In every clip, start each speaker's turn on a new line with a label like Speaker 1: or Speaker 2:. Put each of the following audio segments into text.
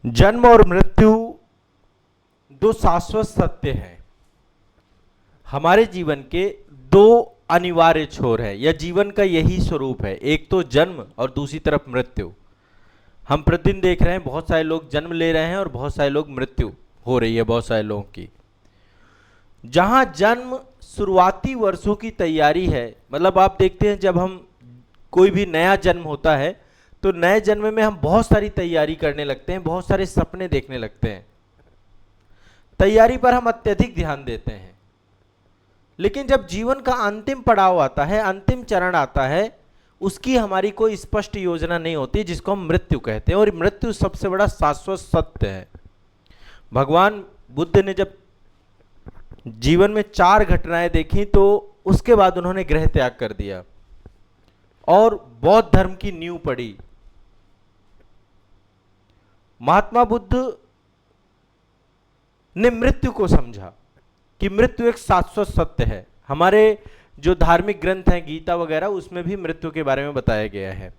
Speaker 1: जन्म और मृत्यु दो शाश्वत सत्य हैं। हमारे जीवन के दो अनिवार्य छोर है, यह जीवन का यही स्वरूप है। एक तो जन्म और दूसरी तरफ मृत्यु। हम प्रतिदिन देख रहे हैं बहुत सारे लोग जन्म ले रहे हैं और बहुत सारे लोग मृत्यु हो रही है बहुत सारे लोगों की। जहां जन्म शुरुआती वर्षों की तैयारी है, मतलब आप देखते हैं जब हम कोई भी नया जन्म होता है तो नए जन्म में हम बहुत सारी तैयारी करने लगते हैं, बहुत सारे सपने देखने लगते हैं, तैयारी पर हम अत्यधिक ध्यान देते हैं। लेकिन जब जीवन का अंतिम पड़ाव आता है, अंतिम चरण आता है, उसकी हमारी कोई स्पष्ट योजना नहीं होती, जिसको हम मृत्यु कहते हैं। और मृत्यु सबसे बड़ा शाश्वत सत्य है। भगवान बुद्ध ने जब जीवन में 4 घटनाएं देखी तो उसके बाद उन्होंने गृह त्याग कर दिया और बौद्ध धर्म की नींव पड़ी। महात्मा बुद्ध ने मृत्यु को समझा कि मृत्यु एक शाश्वत सत्य है। हमारे जो धार्मिक ग्रंथ हैं, गीता वगैरह, उसमें भी मृत्यु के बारे में बताया गया है।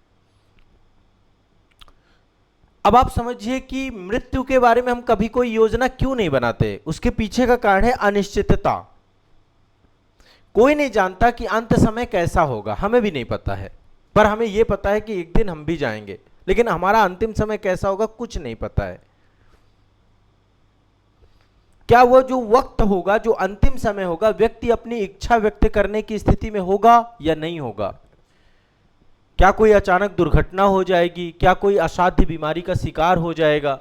Speaker 1: अब आप समझिए कि मृत्यु के बारे में हम कभी कोई योजना क्यों नहीं बनाते। उसके पीछे का कारण है अनिश्चितता। कोई नहीं जानता कि अंत समय कैसा होगा, हमें भी नहीं पता है, पर हमें यह पता है कि एक दिन हम भी जाएंगे, लेकिन हमारा अंतिम समय कैसा होगा कुछ नहीं पता है। क्या वो जो वक्त होगा, जो अंतिम समय होगा, व्यक्ति अपनी इच्छा व्यक्त करने की स्थिति में होगा या नहीं होगा? क्या कोई अचानक दुर्घटना हो जाएगी? क्या कोई असाध्य बीमारी का शिकार हो जाएगा?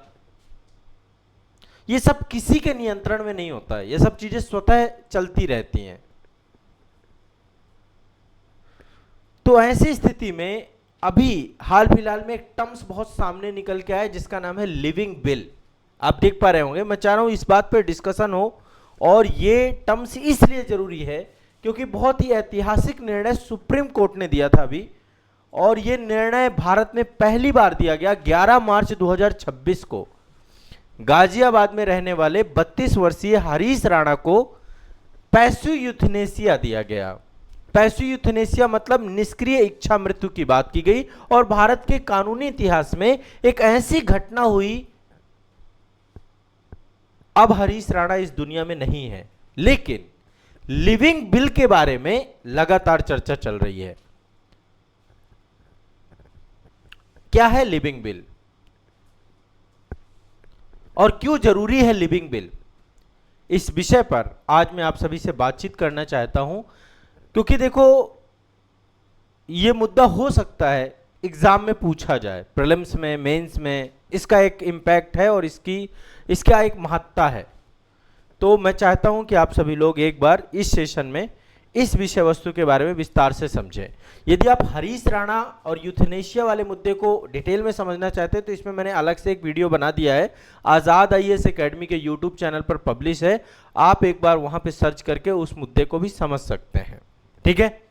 Speaker 1: ये सब किसी के नियंत्रण में नहीं होता है। ये सब चीजें स्वतः चलती रहती हैं। तो ऐसी स्थिति में अभी हाल फिलहाल में एक टर्म्स बहुत सामने निकल के आया जिसका नाम है लिविंग बिल। आप देख पा रहे होंगे। मैं चाह रहा हूं इस बात पर डिस्कशन हो, और ये टर्म्स इसलिए जरूरी है क्योंकि बहुत ही ऐतिहासिक निर्णय सुप्रीम कोर्ट ने दिया था अभी, और ये निर्णय भारत में पहली बार दिया गया 11 मार्च 2026 को। गाजियाबाद में रहने वाले 32 वर्षीय हरीश राणा को पैसिव यूथनेसिया दिया गया। पैसिव यूथनेसिया मतलब निष्क्रिय इच्छा मृत्यु की बात की गई। और भारत के कानूनी इतिहास में एक ऐसी घटना हुई, अब हरीश राणा इस दुनिया में नहीं है, लेकिन लिविंग बिल के बारे में लगातार चर्चा चल रही है। क्या है लिविंग बिल और क्यों जरूरी है लिविंग बिल? इस विषय पर आज मैं आप सभी से बातचीत करना चाहता हूं, क्योंकि देखो यह मुद्दा हो सकता है एग्जाम में पूछा जाए, प्रीलिम्स में, मेंस में। इसका एक इम्पैक्ट है और इसका एक महत्ता है। तो मैं चाहता हूं कि आप सभी लोग एक बार इस सेशन में इस विषय वस्तु के बारे में विस्तार से समझें। यदि आप हरीश राणा और यूथनेशिया वाले मुद्दे को डिटेल में समझना चाहते हैं तो इसमें मैंने अलग से एक वीडियो बना दिया है, आज़ाद आईएएस एकेडमी के यूट्यूब चैनल पर पब्लिश है। आप एक बार वहां पे सर्च करके उस मुद्दे को भी समझ सकते हैं। ठीक है।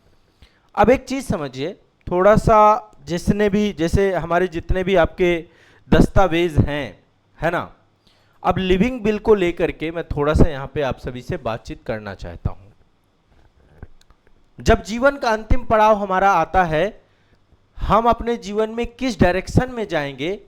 Speaker 1: अब एक चीज समझिए, थोड़ा सा जैसे हमारे जितने भी आपके दस्तावेज हैं, है ना, अब लिविंग बिल को लेकर के मैं थोड़ा सा यहां पे आप सभी से बातचीत करना चाहता हूं। जब जीवन का अंतिम पड़ाव हमारा आता है, हम अपने जीवन में किस डायरेक्शन में जाएंगे,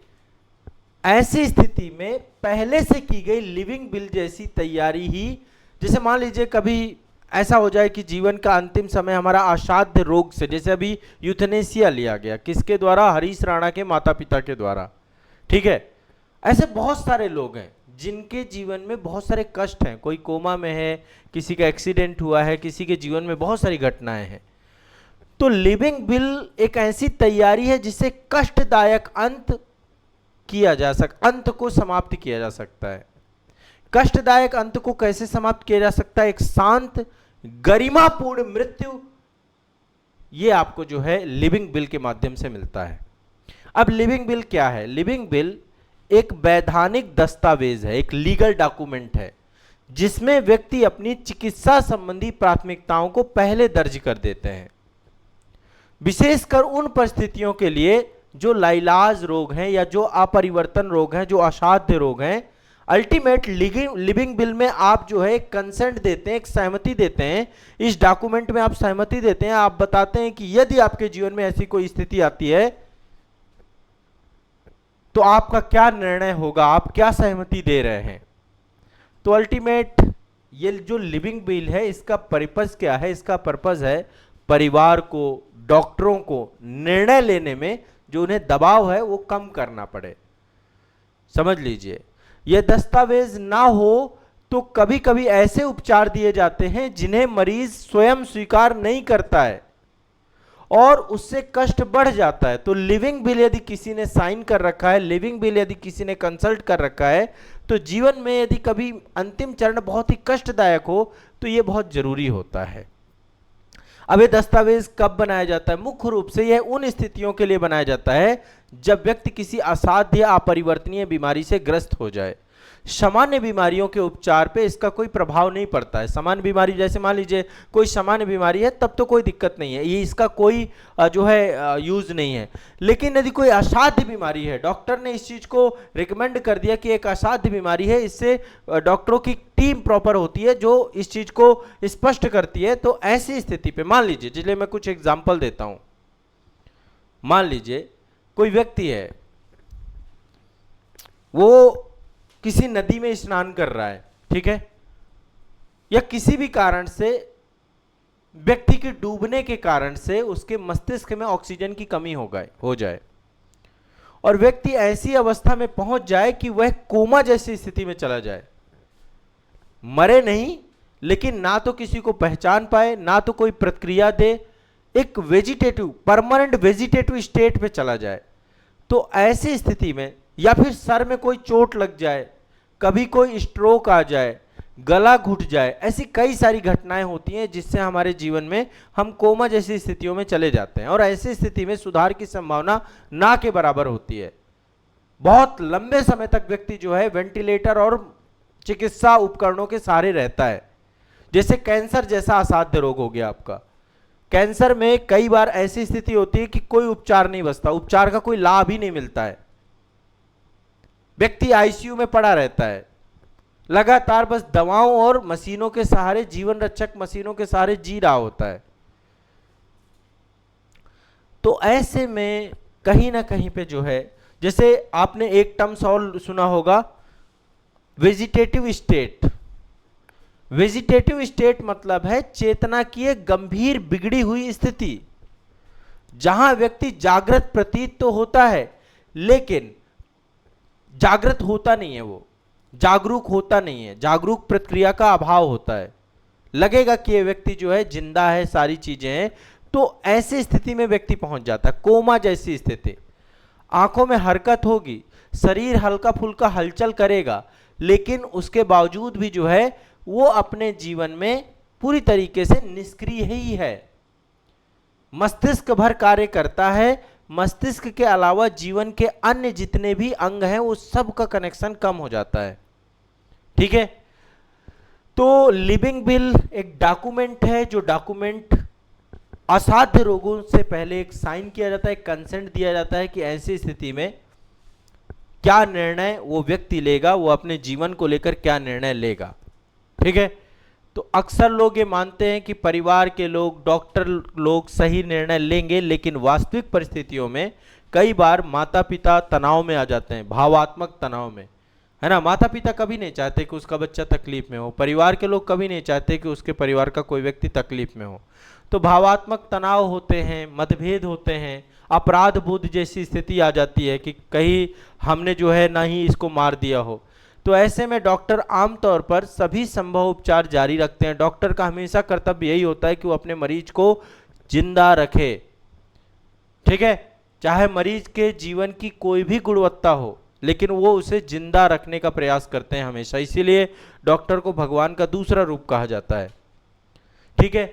Speaker 1: ऐसी स्थिति में पहले से की गई लिविंग बिल जैसी तैयारी ही, जैसे मान लीजिए कभी ऐसा हो जाए कि जीवन का अंतिम समय हमारा असाध्य रोग से, जैसे अभी यूथनेसिया लिया गया, किसके द्वारा? हरीश राणा के माता पिता के द्वारा। ठीक है। ऐसे बहुत सारे लोग हैं जिनके जीवन में बहुत सारे कष्ट हैं। कोई कोमा में है, किसी का एक्सीडेंट हुआ है, किसी के जीवन में बहुत सारी घटनाएं हैं। तो लिविंग बिल एक ऐसी तैयारी है जिससे कष्टदायक अंत को समाप्त किया जा सकता है। कष्टदायक अंत को कैसे समाप्त किया जा सकता है? एक शांत गरिमापूर्ण मृत्यु, ये आपको जो है लिविंग बिल के माध्यम से मिलता है। अब लिविंग बिल क्या है? लिविंग बिल एक वैधानिक दस्तावेज है, एक लीगल डॉक्यूमेंट है, जिसमें व्यक्ति अपनी चिकित्सा संबंधी प्राथमिकताओं को पहले दर्ज कर देते हैं, विशेषकर उन परिस्थितियों के लिए जो लाइलाज रोग हैं या जो अपरिवर्तन रोग हैं, जो असाध्य रोग हैं। अल्टीमेट लिविंग बिल में आप जो है एक कंसेंट देते हैं, एक सहमति देते हैं। इस डॉक्यूमेंट में आप सहमति देते हैं, आप बताते हैं कि यदि आपके जीवन में ऐसी कोई स्थिति आती है तो आपका क्या निर्णय होगा, आप क्या सहमति दे रहे हैं। तो अल्टीमेट ये जो लिविंग विल है इसका पर्पस क्या है, इसका पर्पस है परिवार को, डॉक्टरों को निर्णय लेने में जो उन्हें दबाव है वो कम करना पड़े। समझ लीजिए, यह दस्तावेज ना हो तो कभी कभी ऐसे उपचार दिए जाते हैं जिन्हें मरीज स्वयं स्वीकार नहीं करता है और उससे कष्ट बढ़ जाता है। तो लिविंग विल यदि किसी ने साइन कर रखा है, लिविंग विल यदि किसी ने कंसल्ट कर रखा है, तो जीवन में यदि कभी अंतिम चरण बहुत ही कष्टदायक हो तो यह बहुत जरूरी होता है। अब ये दस्तावेज कब बनाया जाता है? मुख्य रूप से यह उन स्थितियों के लिए बनाया जाता है जब व्यक्ति किसी असाध्य अपरिवर्तनीय बीमारी से ग्रस्त हो जाए। सामान्य बीमारियों के उपचार पे इसका कोई प्रभाव नहीं पड़ता है। सामान्य बीमारी जैसे मान लीजिए कोई सामान्य बीमारी है तब तो कोई दिक्कत नहीं है, ये इसका कोई जो है यूज नहीं है। लेकिन यदि कोई असाध्य बीमारी है, डॉक्टर ने इस चीज को रिकमेंड कर दिया कि एक असाध्य बीमारी है, इससे डॉक्टरों की टीम प्रॉपर होती है जो इस चीज को स्पष्ट करती है। तो ऐसी स्थिति पे मान लीजिए, जिसलिए मैं कुछ एग्जाम्पल देता हूं। मान लीजिए कोई व्यक्ति है, वो किसी नदी में स्नान कर रहा है, ठीक है, या किसी भी कारण से व्यक्ति के डूबने के कारण से उसके मस्तिष्क में ऑक्सीजन की कमी हो जाए और व्यक्ति ऐसी अवस्था में पहुंच जाए कि वह कोमा जैसी स्थिति में चला जाए। मरे नहीं, लेकिन ना तो किसी को पहचान पाए, ना तो कोई प्रतिक्रिया दे, एक वेजिटेटिव, परमानेंट वेजिटेटिव स्टेट पे चला जाए। तो ऐसी स्थिति में, या फिर सर में कोई चोट लग जाए, कभी कोई स्ट्रोक आ जाए, गला घुट जाए, ऐसी कई सारी घटनाएं होती हैं जिससे हमारे जीवन में हम कोमा जैसी स्थितियों में चले जाते हैं और ऐसी स्थिति में सुधार की संभावना ना के बराबर होती है। बहुत लंबे समय तक व्यक्ति जो है वेंटिलेटर और चिकित्सा उपकरणों के सहारे रहता है। जैसे कैंसर जैसा असाध्य रोग हो गया आपका, कैंसर में कई बार ऐसी स्थिति होती है कि कोई उपचार नहीं बचता, उपचार का कोई लाभ ही नहीं मिलता है, व्यक्ति आईसीयू में पड़ा रहता है, लगातार बस दवाओं और मशीनों के सहारे, जीवन रक्षक मशीनों के सहारे जी रहा होता है। तो ऐसे में कहीं ना कहीं पे जो है, जैसे आपने एक टर्म्स और सुना होगा, वेजिटेटिव स्टेट। वेजिटेटिव स्टेट मतलब है चेतना की एक गंभीर बिगड़ी हुई स्थिति, जहां व्यक्ति जागृत प्रतीत तो होता है लेकिन जागृत होता नहीं है, वो जागरूक होता नहीं है, जागरूक प्रक्रिया का अभाव होता है, लगेगा कि ये व्यक्ति जो है जिंदा है, सारी चीजें हैं। तो ऐसी स्थिति में व्यक्ति पहुंच जाता है, कोमा जैसी स्थिति। आंखों में हरकत होगी, शरीर हल्का फुल्का हलचल करेगा, लेकिन उसके बावजूद भी जो है वो अपने जीवन में पूरी तरीके से निष्क्रिय ही है। मस्तिष्क भर कार्य करता है, मस्तिष्क के अलावा जीवन के अन्य जितने भी अंग हैं वो सब का कनेक्शन कम हो जाता है। ठीक है, तो लिविंग विल एक डॉक्यूमेंट है, जो डॉक्यूमेंट असाध्य रोगों से पहले एक साइन किया जाता है, कंसेंट दिया जाता है कि ऐसी स्थिति में क्या निर्णय वो व्यक्ति लेगा, वो अपने जीवन को लेकर क्या निर्णय लेगा। ठीक है, तो अक्सर लोग ये मानते हैं कि परिवार के लोग, डॉक्टर लोग सही निर्णय लेंगे, लेकिन वास्तविक परिस्थितियों में कई बार माता पिता तनाव में आ जाते हैं, भावात्मक तनाव में, है ना। माता पिता कभी नहीं चाहते कि उसका बच्चा तकलीफ में हो, परिवार के लोग कभी नहीं चाहते कि उसके परिवार का कोई व्यक्ति तकलीफ में हो। तो भावात्मक तनाव होते हैं, मतभेद होते हैं, अपराध बोध जैसी स्थिति आ जाती है कि कहीं हमने जो है ना ही इसको मार दिया हो। तो ऐसे में डॉक्टर आमतौर पर सभी संभव उपचार जारी रखते हैं। डॉक्टर का हमेशा कर्तव्य यही होता है कि वो अपने मरीज को जिंदा रखे। ठीक है, चाहे मरीज के जीवन की कोई भी गुणवत्ता हो, लेकिन वो उसे जिंदा रखने का प्रयास करते हैं हमेशा। इसीलिए डॉक्टर को भगवान का दूसरा रूप कहा जाता है। ठीक है,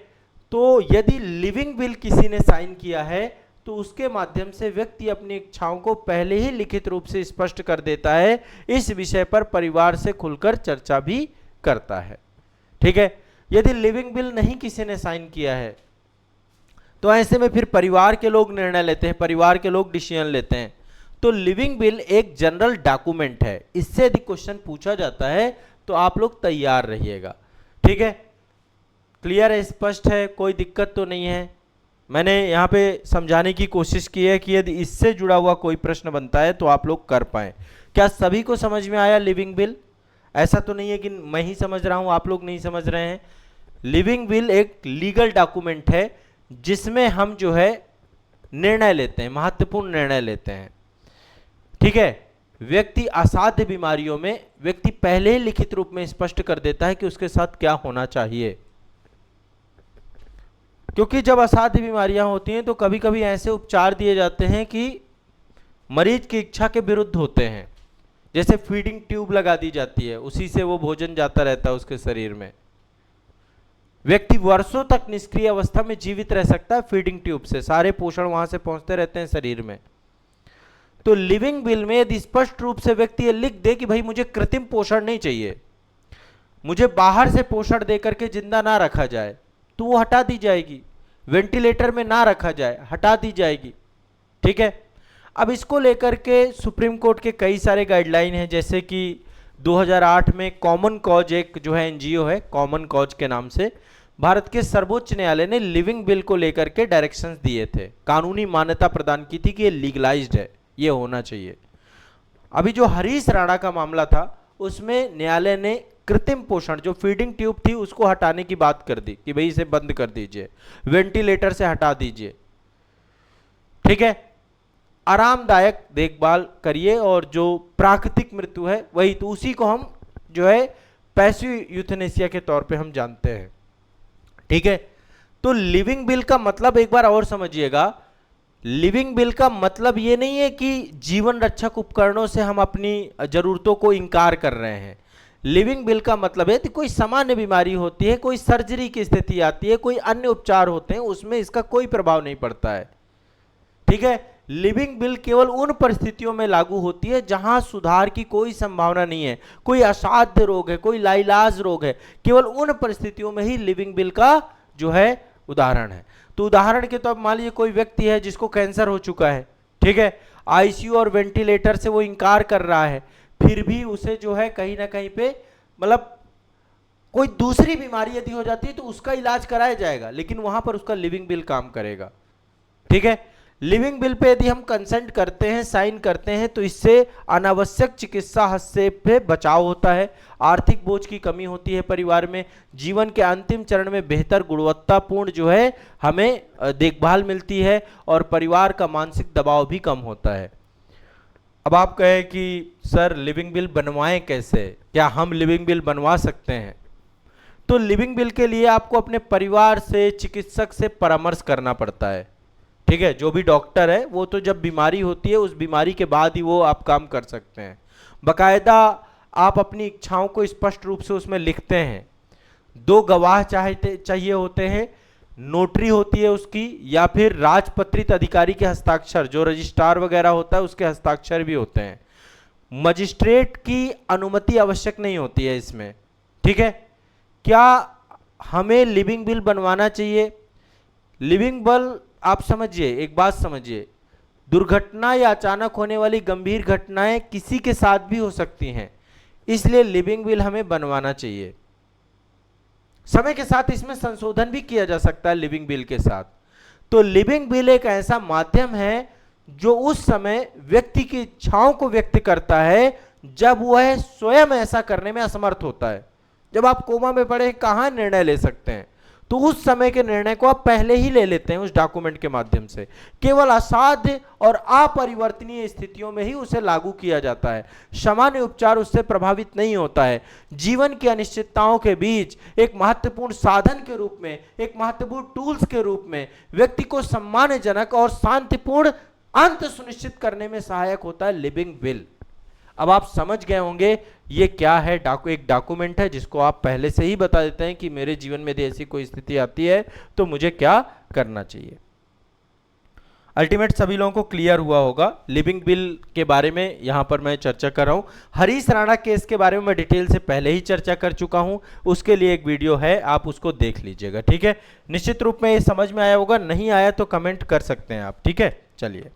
Speaker 1: तो यदि लिविंग विल किसी ने साइन किया है तो उसके माध्यम से व्यक्ति अपनी इच्छाओं को पहले ही लिखित रूप से स्पष्ट कर देता है, इस विषय पर परिवार से खुलकर चर्चा भी करता है। ठीक है, यदि लिविंग विल नहीं किसी ने साइन किया है तो ऐसे में फिर परिवार के लोग निर्णय लेते हैं, परिवार के लोग डिसीजन लेते हैं। तो लिविंग विल एक जनरल डॉक्यूमेंट है, इससे यदि क्वेश्चन पूछा जाता है तो आप लोग तैयार रहिएगा। ठीक है, क्लियर है, स्पष्ट है, कोई दिक्कत तो नहीं है। मैंने यहाँ पे समझाने की कोशिश की है कि यदि इससे जुड़ा हुआ कोई प्रश्न बनता है तो आप लोग कर पाएं। क्या सभी को समझ में आया लिविंग विल? ऐसा तो नहीं है कि मैं ही समझ रहा हूँ आप लोग नहीं समझ रहे हैं। लिविंग विल एक लीगल डॉक्यूमेंट है जिसमें हम जो है निर्णय लेते हैं, महत्वपूर्ण निर्णय लेते हैं। ठीक है, व्यक्ति असाध्य बीमारियों में व्यक्ति पहले ही लिखित रूप में स्पष्ट कर देता है कि उसके साथ क्या होना चाहिए, क्योंकि जब असाध्य बीमारियां होती हैं तो कभी कभी ऐसे उपचार दिए जाते हैं कि मरीज की इच्छा के विरुद्ध होते हैं। जैसे फीडिंग ट्यूब लगा दी जाती है, उसी से वो भोजन जाता रहता है उसके शरीर में। व्यक्ति वर्षों तक निष्क्रिय अवस्था में जीवित रह सकता है फीडिंग ट्यूब से, सारे पोषण वहां से पहुंचते रहते हैं शरीर में। तो लिविंग विल में यदि स्पष्ट रूप से व्यक्ति ये लिख दे कि भाई मुझे कृत्रिम पोषण नहीं चाहिए, मुझे बाहर से पोषण दे करके जिंदा ना रखा जाए, तो वो हटा दी जाएगी। वेंटिलेटर में ना रखा जाए, हटा दी जाएगी। ठीक है, अब इसको लेकर के सुप्रीम कोर्ट के कई सारे गाइडलाइन हैं, जैसे कि 2008 में कॉमन कॉज एक जो है एनजीओ है, कॉमन कॉज के नाम से भारत के सर्वोच्च न्यायालय ने लिविंग विल को लेकर के डायरेक्शंस दिए थे, कानूनी मान्यता प्रदान की थी कि ये लीगलाइज्ड है, ये होना चाहिए। अभी जो हरीश राणा का मामला था उसमें न्यायालय ने कृत्रिम पोषण जो फीडिंग ट्यूब थी उसको हटाने की बात कर दी कि भाई इसे बंद कर दीजिए, वेंटिलेटर से हटा दीजिए। ठीक है, आरामदायक देखभाल करिए और जो प्राकृतिक मृत्यु है वही, तो उसी को हम जो है पैसिव यूथेनेसिया के तौर पे हम जानते हैं। ठीक है, तो लिविंग विल का मतलब एक बार और समझिएगा। लिविंग विल का मतलब ये नहीं है कि जीवन रक्षक उपकरणों से हम अपनी जरूरतों को इनकार कर रहे हैं। लिविंग विल का मतलब है कि कोई सामान्य बीमारी होती है, कोई सर्जरी की स्थिति आती है, कोई अन्य उपचार होते हैं, उसमें इसका कोई प्रभाव नहीं पड़ता है। ठीक है, लिविंग विल केवल उन परिस्थितियों में लागू होती है जहां सुधार की कोई संभावना नहीं है, कोई असाध्य रोग है, कोई लाइलाज रोग है, केवल उन परिस्थितियों में ही लिविंग विल का जो है उदाहरण है। तो उदाहरण के तौर पर मान लीजिए कोई व्यक्ति है जिसको कैंसर हो चुका है, ठीक है, आईसीयू और वेंटिलेटर से वो इनकार कर रहा है, फिर भी उसे जो है कहीं ना कहीं पे मतलब कोई दूसरी बीमारी यदि हो जाती है तो उसका इलाज कराया जाएगा, लेकिन वहां पर उसका लिविंग विल काम करेगा। ठीक है, लिविंग विल पे यदि हम कंसेंट करते हैं, साइन करते हैं, तो इससे अनावश्यक चिकित्सा हस्तक्षेप से बचाव होता है, आर्थिक बोझ की कमी होती है परिवार में, जीवन के अंतिम चरण में बेहतर गुणवत्तापूर्ण जो है हमें देखभाल मिलती है और परिवार का मानसिक दबाव भी कम होता है। अब आप कहें कि सर लिविंग विल बनवाएं कैसे, क्या हम लिविंग विल बनवा सकते हैं? तो लिविंग विल के लिए आपको अपने परिवार से, चिकित्सक से परामर्श करना पड़ता है। ठीक है, जो भी डॉक्टर है वो तो जब बीमारी होती है उस बीमारी के बाद ही वो आप काम कर सकते हैं। बकायदा आप अपनी इच्छाओं को स्पष्ट रूप से उसमें लिखते हैं। 2 गवाह चाहिए होते हैं, नोटरी होती है उसकी, या फिर राजपत्रित अधिकारी के हस्ताक्षर, जो रजिस्ट्रार वगैरह होता है उसके हस्ताक्षर भी होते हैं। मजिस्ट्रेट की अनुमति आवश्यक नहीं होती है इसमें। ठीक है, क्या हमें लिविंग विल बनवाना चाहिए? लिविंग विल आप समझिए, एक बात समझिए, दुर्घटना या अचानक होने वाली गंभीर घटनाएं किसी के साथ भी हो सकती हैं, इसलिए लिविंग विल हमें बनवाना चाहिए। समय के साथ इसमें संशोधन भी किया जा सकता है लिविंग विल के साथ। तो लिविंग विल एक ऐसा माध्यम है जो उस समय व्यक्ति की इच्छाओं को व्यक्त करता है जब वह स्वयं ऐसा करने में असमर्थ होता है। जब आप कोमा में पड़े कहां निर्णय ले सकते हैं, तो उस समय के निर्णय को आप पहले ही ले लेते हैं उस डॉक्यूमेंट के माध्यम से। केवल असाध्य और अपरिवर्तनीय स्थितियों में ही उसे लागू किया जाता है, सामान्य उपचार उससे प्रभावित नहीं होता है। जीवन की अनिश्चितताओं के बीच एक महत्वपूर्ण साधन के रूप में, एक महत्वपूर्ण टूल्स के रूप में व्यक्ति को सम्मानजनक और शांतिपूर्ण अंत सुनिश्चित करने में सहायक होता है लिविंग विल। अब आप समझ गए होंगे ये क्या है। एक डॉक्यूमेंट है जिसको आप पहले से ही बता देते हैं कि मेरे जीवन में यदि ऐसी कोई स्थिति आती है तो मुझे क्या करना चाहिए। अल्टीमेट सभी लोगों को क्लियर हुआ होगा लिविंग विल के बारे में, यहां पर मैं चर्चा कर रहा हूं। हरीश राणा केस के बारे में मैं डिटेल से पहले ही चर्चा कर चुका हूं, उसके लिए एक वीडियो है, आप उसको देख लीजिएगा। ठीक है, निश्चित रूप में ये समझ में आया होगा, नहीं आया तो कमेंट कर सकते हैं आप। ठीक है, चलिए।